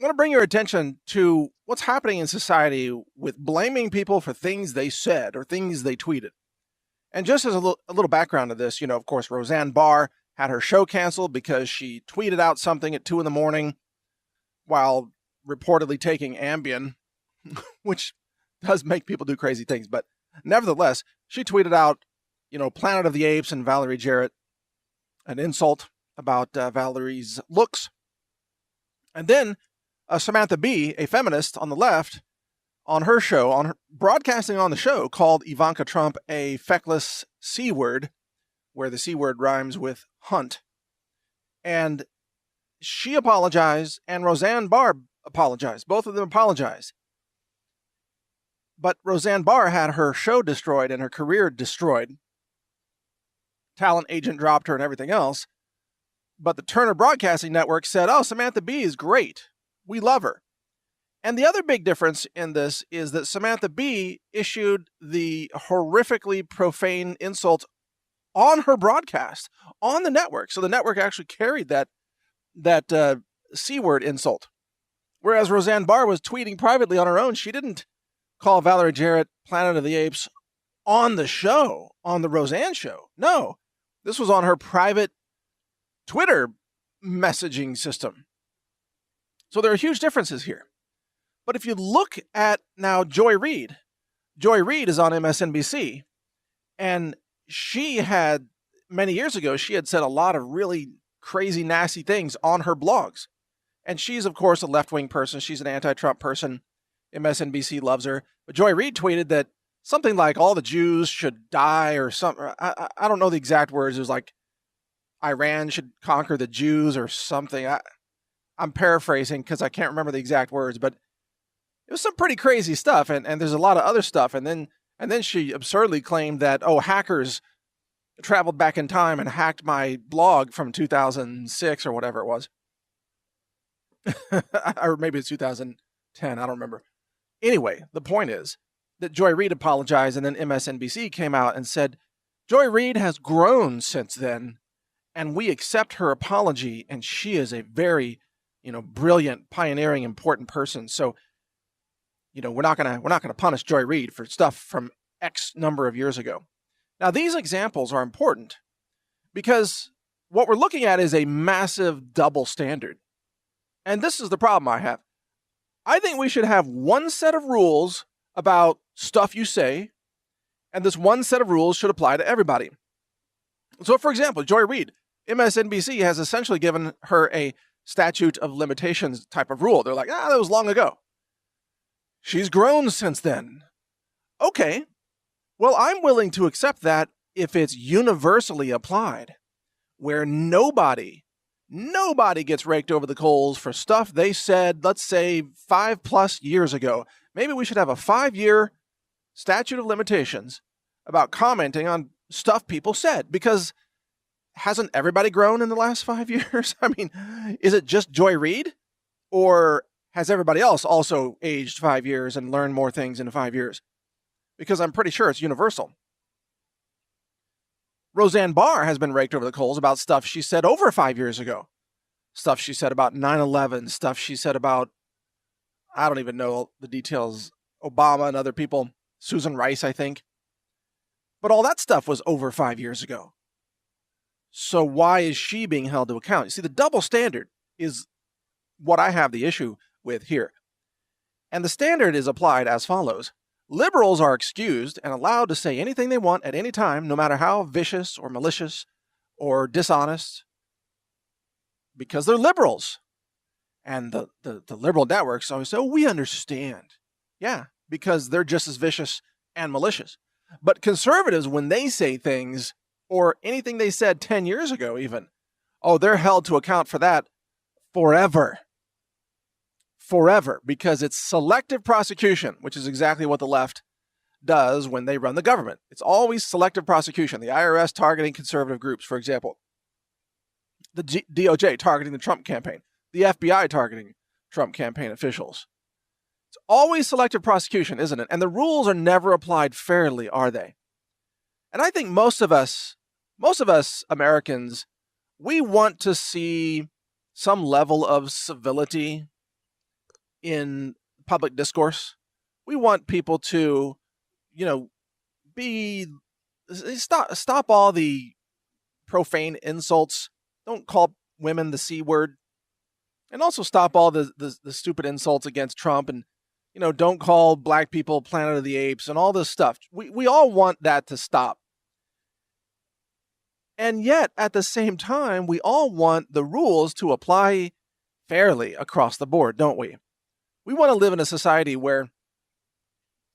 I want to bring your attention to what's happening in society with blaming people for things they said or things they tweeted. And just as a little background to this, of course, Roseanne Barr had her show canceled because she tweeted out something at 2 in the morning while reportedly taking Ambien, which does make people do crazy things. But nevertheless, she tweeted out, Planet of the Apes and Valerie Jarrett, an insult about Valerie's looks. And then Samantha Bee, a feminist on the left, on her show, broadcasting on the show, called Ivanka Trump a feckless C word, where the C word rhymes with hunt. And she apologized, and Roseanne Barr apologized. Both of them apologized. But Roseanne Barr had her show destroyed and her career destroyed. Talent agent dropped her and everything else. But the Turner Broadcasting Network said, oh, Samantha Bee is great. We love her. And the other big difference in this is that Samantha Bee issued the horrifically profane insult on her broadcast, on the network. So the network actually carried that C word insult. Whereas Roseanne Barr was tweeting privately on her own. She didn't call Valerie Jarrett Planet of the Apes on the show, on the Roseanne show. No, this was on her private Twitter messaging system. So there are huge differences here. But if you look at now Joy Reid is on MSNBC, and she had, many years ago, she had said a lot of really crazy, nasty things on her blogs. And she's, of course, a left-wing person. She's an anti-Trump person. MSNBC loves her. But Joy Reid tweeted that something like all the Jews should die or something. I don't know the exact words. It was like Iran should conquer the Jews or something. I'm paraphrasing because I can't remember the exact words, but it was some pretty crazy stuff. And there's a lot of other stuff. And then she absurdly claimed that, hackers traveled back in time and hacked my blog from 2006 or whatever it was. Or maybe it's 2010. I don't remember. Anyway, the point is that Joy Reid apologized, and then MSNBC came out and said, Joy Reid has grown since then, and we accept her apology, and she is a very, brilliant, pioneering, important person. So, we're not gonna punish Joy Reid for stuff from X number of years ago. Now, these examples are important because what we're looking at is a massive double standard. And this is the problem I have. I think we should have one set of rules about stuff you say, and this one set of rules should apply to everybody. So, for example, Joy Reid, MSNBC has essentially given her a statute of limitations type of rule. They're like, that was long ago. She's grown since then. Okay, well, I'm willing to accept that if it's universally applied, where nobody gets raked over the coals for stuff they said, let's say 5+ years ago. Maybe we should have a 5-year statute of limitations about commenting on stuff people said, because hasn't everybody grown in the last 5 years? I mean, is it just Joy Reid, or has everybody else also aged 5 years and learned more things in 5 years? Because I'm pretty sure it's universal. Roseanne Barr has been raked over the coals about stuff she said over 5 years ago. Stuff she said about 9/11, stuff she said about, I don't even know the details, Obama and other people, Susan Rice, I think. But all that stuff was over 5 years ago. So why is she being held to account? You see, the double standard is what I have the issue with here. And the standard is applied as follows. Liberals are excused and allowed to say anything they want at any time, no matter how vicious or malicious or dishonest, because they're liberals. And the liberal networks always say, we understand. Yeah, because they're just as vicious and malicious. But conservatives, when they say things, or anything they said 10 years ago even, they're held to account for that forever. Forever, because it's selective prosecution, which is exactly what the left does when they run the government. It's always selective prosecution. The IRS targeting conservative groups, for example. The DOJ targeting the Trump campaign. The FBI targeting Trump campaign officials. It's always selective prosecution, isn't it? And the rules are never applied fairly, are they? And I think most of us Americans, we want to see some level of civility in public discourse. We want people to, stop all the profane insults. Don't call women the C word. And also stop all the stupid insults against Trump, and don't call black people Planet of the Apes and all this stuff. We all want that to stop. And yet, at the same time, we all want the rules to apply fairly across the board, don't we? We want to live in a society where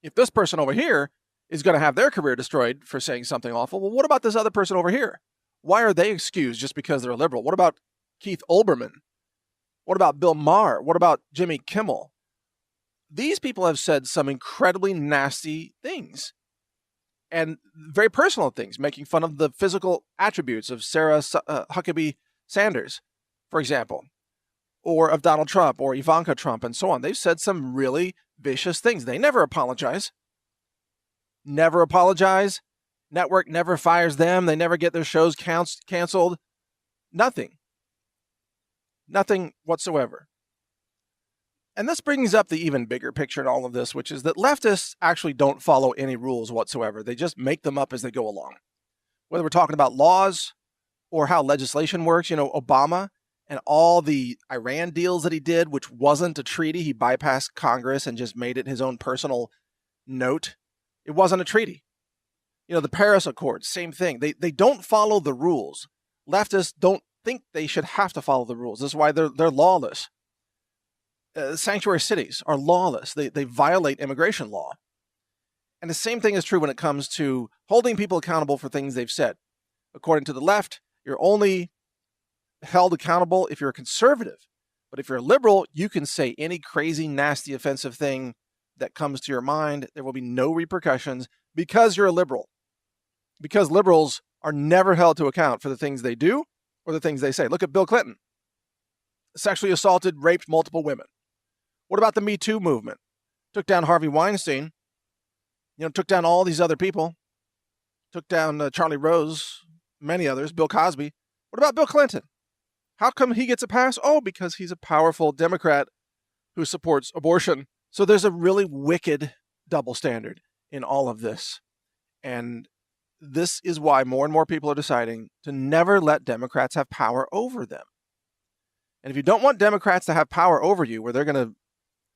if this person over here is going to have their career destroyed for saying something awful, well, what about this other person over here? Why are they excused just because they're a liberal? What about Keith Olbermann? What about Bill Maher? What about Jimmy Kimmel? These people have said some incredibly nasty things and very personal things, making fun of the physical attributes of Sarah Huckabee Sanders, for example, or of Donald Trump or Ivanka Trump and so on. They've said some really vicious things. They never apologize. Never apologize. Network never fires them. They never get their shows canceled. Nothing. Nothing whatsoever. And this brings up the even bigger picture in all of this, which is that leftists actually don't follow any rules whatsoever. They just make them up as they go along. Whether we're talking about laws or how legislation works, Obama and all the Iran deals that he did, which wasn't a treaty. He bypassed Congress and just made it his own personal note. It wasn't a treaty. The Paris Accords, same thing. They don't follow the rules. Leftists don't think they should have to follow the rules. This is why they're lawless. Sanctuary cities are lawless. They violate immigration law. And the same thing is true when it comes to holding people accountable for things they've said. According to the left, you're only held accountable if you're a conservative. But if you're a liberal, you can say any crazy, nasty, offensive thing that comes to your mind. There will be no repercussions because you're a liberal. Because liberals are never held to account for the things they do or the things they say. Look at Bill Clinton. Sexually assaulted, raped multiple women. What about the Me Too movement? Took down Harvey Weinstein. Took down all these other people. Took down Charlie Rose, many others, Bill Cosby. What about Bill Clinton? How come he gets a pass? Oh, because he's a powerful Democrat who supports abortion. So there's a really wicked double standard in all of this. And this is why more and more people are deciding to never let Democrats have power over them. And if you don't want Democrats to have power over you, where they're going to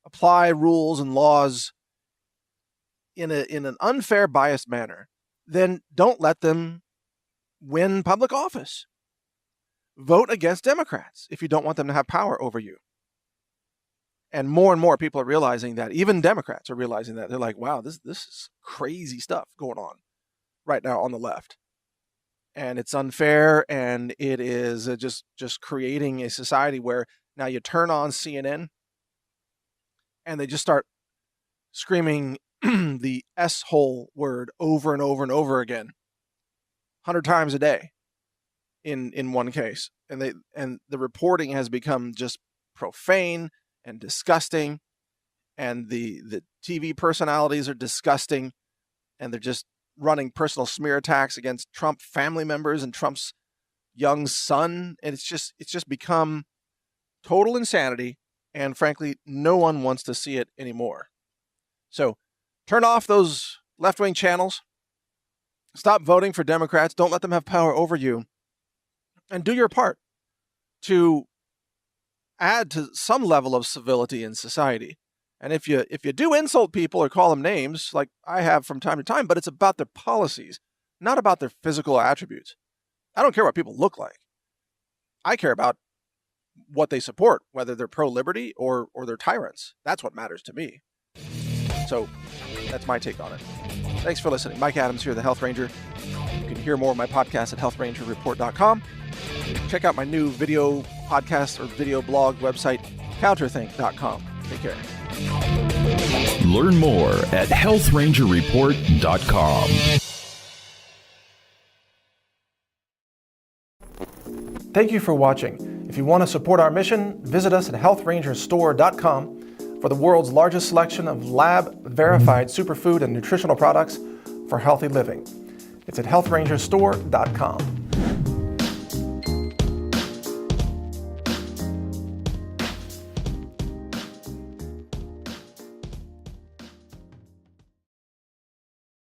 apply rules and laws in an unfair, biased manner, then don't let them win public office. Vote against Democrats if you don't want them to have power over you. And more people are realizing that. Even Democrats are realizing that. They're like, wow, this is crazy stuff going on right now on the left. And it's unfair, and it is just creating a society where now you turn on CNN and they just start screaming the S-hole word over and over and over again, 100 times a day in one case. And the reporting has become just profane and disgusting, and the TV personalities are disgusting, and they're just running personal smear attacks against Trump family members and Trump's young son. And it's just become total insanity. And frankly, no one wants to see it anymore. So turn off those left-wing channels. Stop voting for Democrats. Don't let them have power over you. And do your part to add to some level of civility in society. And if you do insult people or call them names, like I have from time to time, but it's about their policies, not about their physical attributes. I don't care what people look like. I care about what they support, whether they're pro-liberty or they're tyrants. That's what matters to me. So that's my take on it. Thanks for listening. Mike Adams here, the Health Ranger. You can hear more of my podcast at healthrangerreport.com. Check out my new video podcast or video blog website, counterthink.com. Take care. Learn more at healthrangerreport.com. Thank you for watching. If you want to support our mission, visit us at healthrangerstore.com for the world's largest selection of lab-verified superfood and nutritional products for healthy living. It's at healthrangerstore.com.